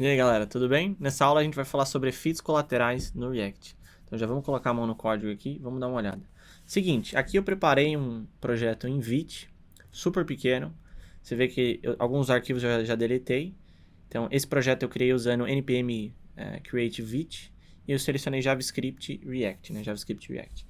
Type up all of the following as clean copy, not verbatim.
E aí, galera, tudo bem? Nessa aula a gente vai falar sobre efeitos colaterais no React. Então já vamos colocar a mão no código aqui, vamos dar uma olhada. Seguinte, aqui eu preparei um projeto em Vite, super pequeno. Você vê que alguns arquivos eu já deletei. Então esse projeto eu criei usando npm create Vite e eu selecionei JavaScript React, né? JavaScript React.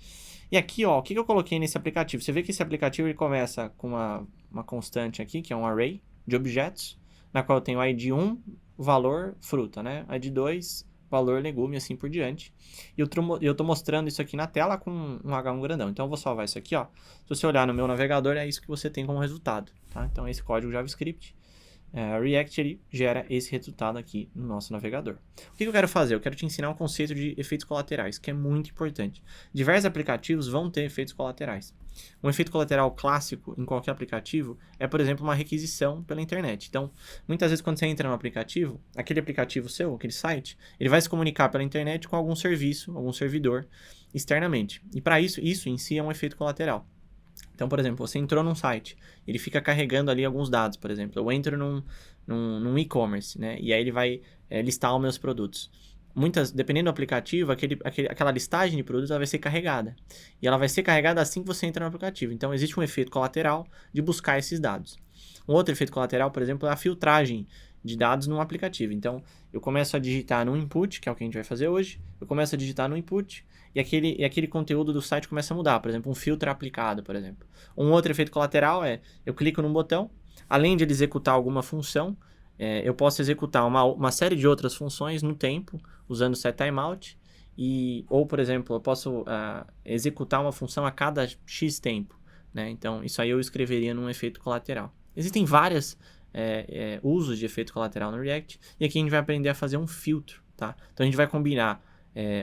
E aqui, ó, o que eu coloquei nesse aplicativo? Você vê que esse aplicativo ele começa com uma constante aqui, que é um array de objetos, na qual eu tenho ID 1, valor fruta, né? ID 2, valor legume, assim por diante. E eu tô mostrando isso aqui na tela com um H1 grandão. Então eu vou salvar isso aqui, ó. Se você olhar no meu navegador, é isso que você tem como resultado, tá? Então esse código JavaScript, React, ele gera esse resultado aqui no nosso navegador. O que eu quero fazer? Eu quero te ensinar um conceito de efeitos colaterais, que é muito importante. Diversos aplicativos vão ter efeitos colaterais. Um efeito colateral clássico em qualquer aplicativo é, por exemplo, uma requisição pela internet. Então, muitas vezes quando você entra no aplicativo, aquele aplicativo seu, aquele site, ele vai se comunicar pela internet com algum serviço, algum servidor externamente. E para isso em si é um efeito colateral. Então, por exemplo, você entrou num site, ele fica carregando ali alguns dados, por exemplo. Eu entro num e-commerce, né? E aí ele vai listar os meus produtos. Dependendo do aplicativo, aquela listagem de produtos ela vai ser carregada. E ela vai ser carregada assim que você entra no aplicativo. Então, existe um efeito colateral de buscar esses dados. Um outro efeito colateral, por exemplo, é a filtragem de dados num aplicativo. Então, eu começo a digitar no input, que é o que a gente vai fazer hoje. Eu começo a digitar no input e aquele conteúdo do site começa a mudar. Por exemplo, um filtro aplicado, por exemplo. Um outro efeito colateral é, eu clico num botão, além de ele executar alguma função, eu posso executar uma série de outras funções no tempo, usando setTimeout, ou, por exemplo, eu posso executar uma função a cada X tempo, né? Então, isso aí eu escreveria num efeito colateral. Existem vários usos de efeito colateral no React, e aqui a gente vai aprender a fazer um filtro, tá? Então, a gente vai combinar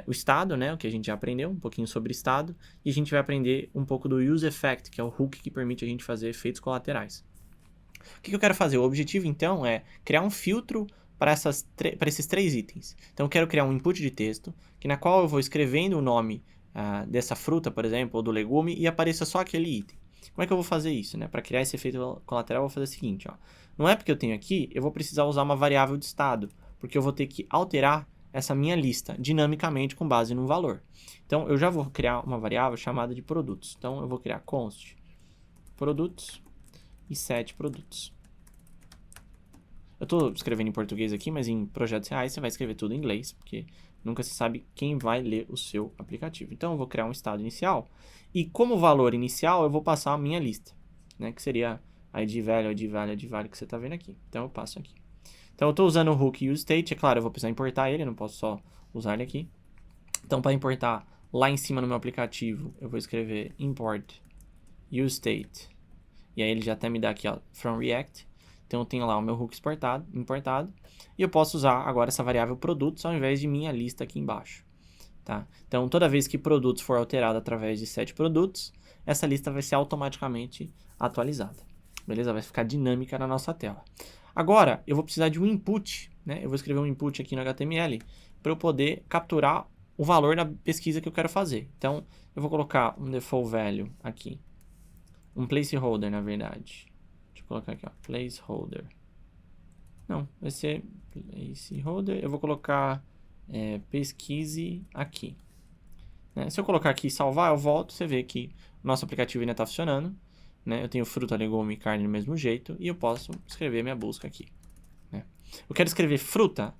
o estado, né, o que a gente já aprendeu, um pouquinho sobre estado, e a gente vai aprender um pouco do use effect, que é o hook que permite a gente fazer efeitos colaterais. O que eu quero fazer? O objetivo, então, é criar um filtro para esses três itens. Então, eu quero criar um input de texto, na qual eu vou escrevendo o nome dessa fruta, por exemplo, ou do legume, e apareça só aquele item. Como é que eu vou fazer isso, né? Para criar esse efeito colateral, eu vou fazer o seguinte, ó. No app que eu tenho aqui, eu vou precisar usar uma variável de estado, porque eu vou ter que alterar essa minha lista dinamicamente com base num valor. Então, eu já vou criar uma variável chamada de produtos. Então, eu vou criar const produtos e set produtos. Eu estou escrevendo em português aqui, mas em projetos reais você vai escrever tudo em inglês, porque nunca se sabe quem vai ler o seu aplicativo. Então, eu vou criar um estado inicial e como valor inicial eu vou passar a minha lista, né, que seria a ID value, ID value, ID value que você está vendo aqui. Então, eu passo aqui. Então, eu estou usando o hook useState, é claro, eu vou precisar importar ele, não posso só usar ele aqui. Então, para importar lá em cima no meu aplicativo, eu vou escrever import useState. E aí ele já até me dá aqui, ó, from React. Então, eu tenho lá o meu hook importado. E eu posso usar agora essa variável produtos ao invés de minha lista aqui embaixo. Tá? Então, toda vez que produtos for alterado através de set produtos, essa lista vai ser automaticamente atualizada. Beleza? Vai ficar dinâmica na nossa tela. Agora, eu vou precisar de um input, né? Eu vou escrever um input aqui no HTML para eu poder capturar o valor da pesquisa que eu quero fazer. Então, eu vou colocar um default value aqui. Um placeholder, na verdade. Deixa eu colocar aqui, ó. Placeholder. Não, vai ser placeholder. Eu vou colocar pesquise aqui. Né? Se eu colocar aqui e salvar, eu volto. Você vê que o nosso aplicativo ainda está funcionando. Né? Eu tenho fruta, legume e carne do mesmo jeito. E eu posso escrever minha busca aqui. Né? Eu quero escrever fruta.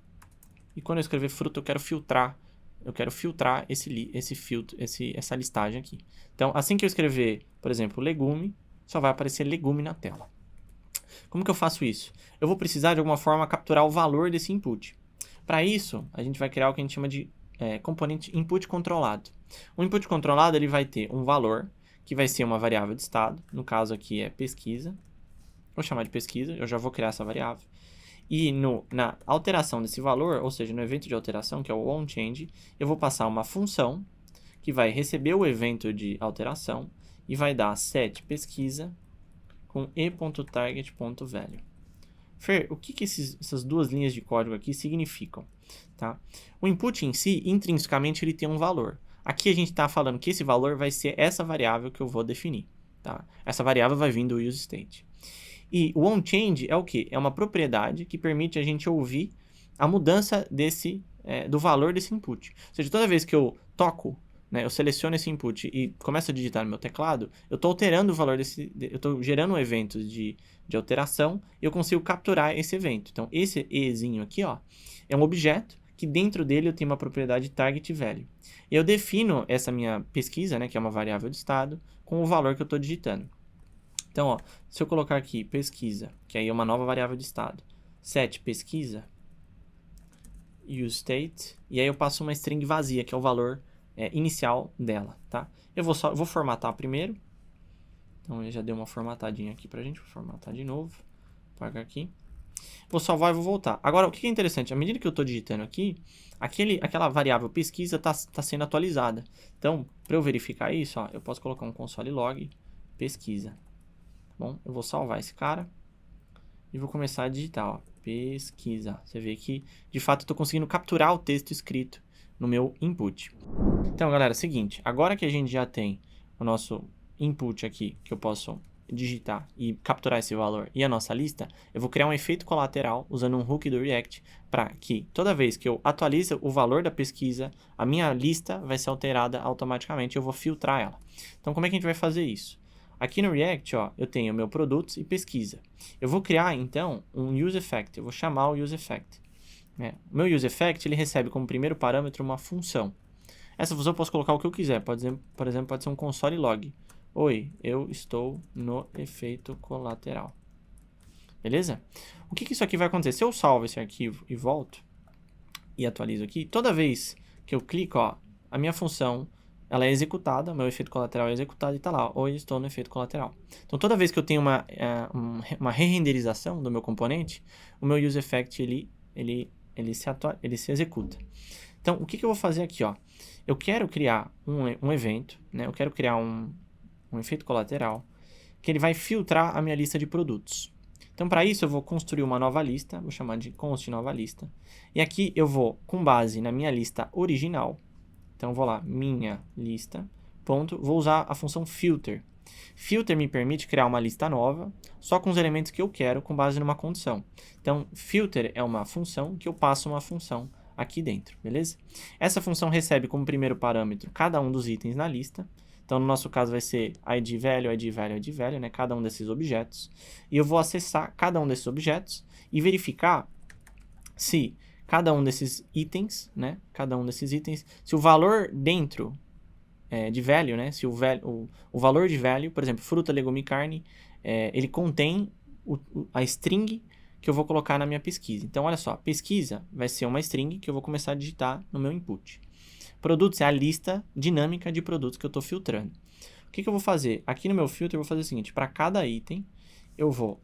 E quando eu escrever fruta, eu quero filtrar. Eu quero filtrar essa listagem aqui. Então, assim que eu escrever, por exemplo, legume, só vai aparecer legume na tela. Como que eu faço isso? Eu vou precisar, de alguma forma, capturar o valor desse input. Para isso, a gente vai criar o que a gente chama de componente input controlado. O input controlado ele vai ter um valor, que vai ser uma variável de estado. No caso aqui é pesquisa. Vou chamar de pesquisa, eu já vou criar essa variável. E na alteração desse valor, ou seja, no evento de alteração, que é o onChange, eu vou passar uma função que vai receber o evento de alteração e vai dar set pesquisa com e.target.value. Fer, o que essas duas linhas de código aqui significam? Tá? O input em si, intrinsecamente, ele tem um valor. Aqui a gente está falando que esse valor vai ser essa variável que eu vou definir. Tá? Essa variável vai vir do useState. E o onChange é o quê? É uma propriedade que permite a gente ouvir a mudança do valor desse input. Ou seja, toda vez que eu toco, né, eu seleciono esse input e começo a digitar no meu teclado, eu estou alterando o valor eu estou gerando um evento de alteração e eu consigo capturar esse evento. Então, esse ezinho aqui, ó, é um objeto que dentro dele eu tenho uma propriedade target value. E eu defino essa minha pesquisa, né, que é uma variável de estado, com o valor que eu estou digitando. Então, ó, se eu colocar aqui pesquisa, que aí é uma nova variável de estado, set pesquisa, useState, e aí eu passo uma string vazia, que é o valor inicial dela, tá? Eu vou formatar primeiro. Então, eu já dei uma formatadinha aqui pra gente. Vou formatar de novo. Apagar aqui. Vou salvar e vou voltar. Agora, o que é interessante? À medida que eu estou digitando aqui, aquela variável pesquisa está sendo atualizada. Então, para eu verificar isso, ó, eu posso colocar um console log pesquisa. Tá bom? Eu vou salvar esse cara e vou começar a digitar, ó, pesquisa. Você vê que, de fato, eu estou conseguindo capturar o texto escrito no meu input. Então, galera, é o seguinte. Agora que a gente já tem o nosso input aqui, que eu posso digitar e capturar esse valor e a nossa lista, eu vou criar um efeito colateral usando um hook do React para que toda vez que eu atualizo o valor da pesquisa, a minha lista vai ser alterada automaticamente, eu vou filtrar ela. Então, como é que a gente vai fazer isso? Aqui no React, ó, eu tenho meu produtos e pesquisa. Eu vou criar, então, um useEffect. Eu vou chamar o useEffect. O meu useEffect, ele recebe como primeiro parâmetro uma função. Essa função eu posso colocar o que eu quiser. Por exemplo, pode ser um console log. Oi, eu estou no efeito colateral. Beleza? O que isso aqui vai acontecer? Se eu salvo esse arquivo e volto e atualizo aqui, toda vez que eu clico, ó, a minha função ela é executada, meu efeito colateral é executado e está lá, oi, estou no efeito colateral. Então, toda vez que eu tenho uma re-renderização do meu componente, o meu useEffect ele se executa. Então, o que eu vou fazer aqui, ó? Eu quero criar um evento, né? Eu quero criar um efeito colateral, que ele vai filtrar a minha lista de produtos. Então, para isso, eu vou construir uma nova lista, vou chamar de const nova lista, e aqui eu vou, com base na minha lista original, então, vou lá, minha lista, ponto, vou usar a função filter. Filter me permite criar uma lista nova, só com os elementos que eu quero, com base numa condição. Então, filter é uma função que eu passo uma função aqui dentro, beleza? Essa função recebe como primeiro parâmetro cada um dos itens na lista. Então, no nosso caso, vai ser id value, id value, id value, né? Cada um desses objetos. E eu vou acessar cada um desses objetos e verificar se cada um desses itens, né? Cada um desses itens, se o valor dentro de value, né? Se o valor de value, por exemplo, fruta, legume e carne, ele contém a string que eu vou colocar na minha pesquisa. Então, olha só, pesquisa vai ser uma string que eu vou começar a digitar no meu input. Produtos é a lista dinâmica de produtos que eu estou filtrando. O que eu vou fazer? Aqui no meu filtro eu vou fazer o seguinte, para cada item, eu vou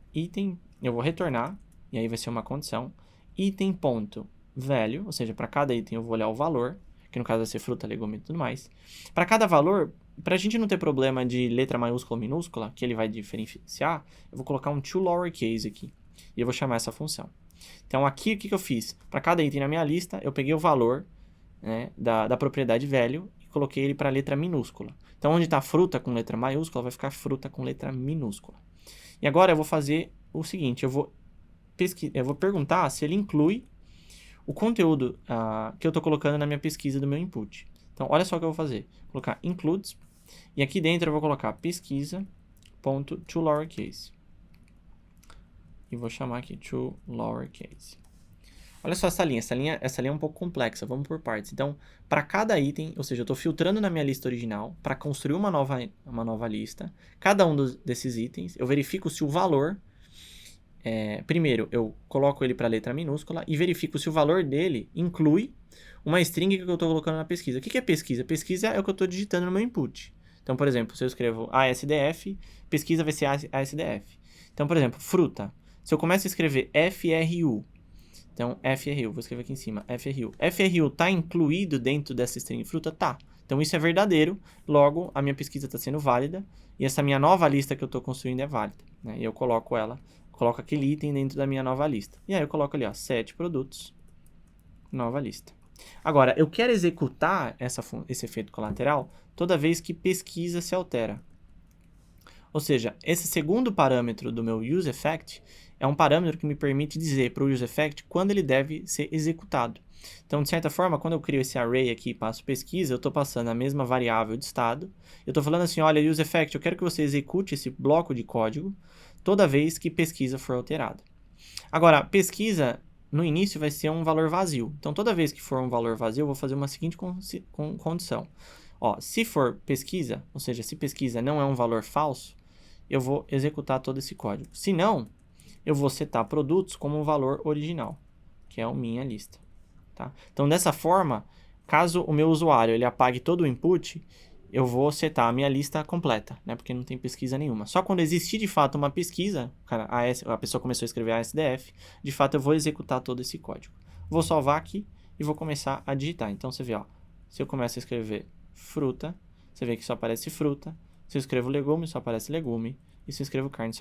retornar, e aí vai ser uma condição, item.value, ou seja, para cada item eu vou olhar o valor, que no caso vai ser fruta, legume e tudo mais. Para cada valor, para a gente não ter problema de letra maiúscula ou minúscula, que ele vai diferenciar, eu vou colocar um toLowerCase aqui, e eu vou chamar essa função. Então aqui o que eu fiz? Para cada item na minha lista, eu peguei o valor, né, da propriedade value e coloquei ele para letra minúscula. Então, onde está fruta com letra maiúscula, vai ficar fruta com letra minúscula. E agora eu vou fazer o seguinte, eu vou perguntar se ele inclui o conteúdo que eu estou colocando na minha pesquisa do meu input. Então, olha só o que eu vou fazer. Vou colocar includes, e aqui dentro eu vou colocar pesquisa.toLowerCase. E vou chamar aqui toLowerCase. Olha só essa linha é um pouco complexa, vamos por partes. Então, para cada item, ou seja, eu estou filtrando na minha lista original para construir uma nova lista. Cada um desses itens, eu verifico se o valor, primeiro eu coloco ele para letra minúscula e verifico se o valor dele inclui uma string que eu estou colocando na pesquisa. O que é pesquisa? Pesquisa é o que eu estou digitando no meu input. Então, por exemplo, se eu escrevo ASDF, pesquisa vai ser ASDF. Então, por exemplo, fruta. Se eu começo a escrever FRU, então, FRU, vou escrever aqui em cima, FRU. FRU está incluído dentro dessa string fruta? Tá. Então, isso é verdadeiro, logo, a minha pesquisa está sendo válida, e essa minha nova lista que eu estou construindo é válida, né? E eu coloco aquele item dentro da minha nova lista. E aí eu coloco ali, ó, 7 produtos, nova lista. Agora, eu quero executar esse efeito colateral toda vez que pesquisa se altera. Ou seja, esse segundo parâmetro do meu useEffect é um parâmetro que me permite dizer para o useEffect quando ele deve ser executado. Então, de certa forma, quando eu crio esse array aqui e passo pesquisa, eu estou passando a mesma variável de estado. Eu estou falando assim, olha, useEffect, eu quero que você execute esse bloco de código toda vez que pesquisa for alterada. Agora, pesquisa, no início, vai ser um valor vazio. Então, toda vez que for um valor vazio, eu vou fazer uma seguinte condição. Ó, se for pesquisa, ou seja, se pesquisa não é um valor falso, eu vou executar todo esse código. Se não, eu vou setar produtos como um valor original, que é a minha lista. Tá? Então, dessa forma, caso o meu usuário ele apague todo o input, eu vou setar a minha lista completa, né? Porque não tem pesquisa nenhuma. Só quando existir de fato uma pesquisa, a pessoa começou a escrever a SDF, de fato eu vou executar todo esse código. Vou salvar aqui e vou começar a digitar. Então, você vê, ó, se eu começo a escrever fruta, você vê que só aparece fruta. Se eu escrevo legume, só aparece legume. E se eu escrevo carne,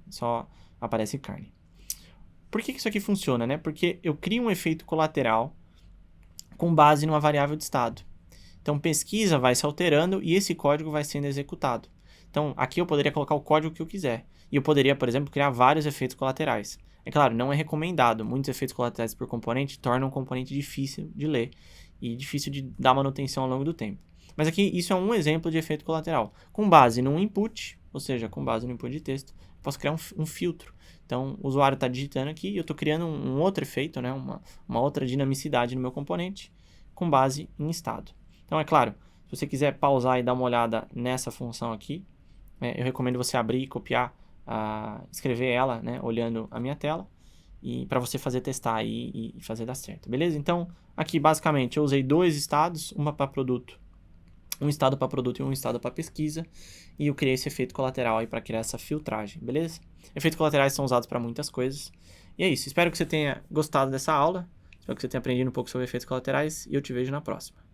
só aparece carne. Por que isso aqui funciona, né? Porque eu crio um efeito colateral com base numa variável de estado. Então, pesquisa vai se alterando e esse código vai sendo executado. Então, aqui eu poderia colocar o código que eu quiser. E eu poderia, por exemplo, criar vários efeitos colaterais. É claro, não é recomendado. Muitos efeitos colaterais por componente tornam um componente difícil de ler e difícil de dar manutenção ao longo do tempo. Mas aqui, isso é um exemplo de efeito colateral. Com base num input, ou seja, com base no input de texto, eu posso criar um filtro. Então, o usuário está digitando aqui e eu estou criando um outro efeito, né? uma outra dinamicidade no meu componente com base em estado. Então, é claro, se você quiser pausar e dar uma olhada nessa função aqui, eu recomendo você abrir e copiar, escrever ela, né, olhando a minha tela, e para você fazer testar aí e fazer dar certo, beleza? Então, aqui basicamente eu usei dois estados, um estado para produto e um estado para pesquisa, e eu criei esse efeito colateral aí para criar essa filtragem, beleza? Efeitos colaterais são usados para muitas coisas. E é isso, espero que você tenha gostado dessa aula, espero que você tenha aprendido um pouco sobre efeitos colaterais, e eu te vejo na próxima.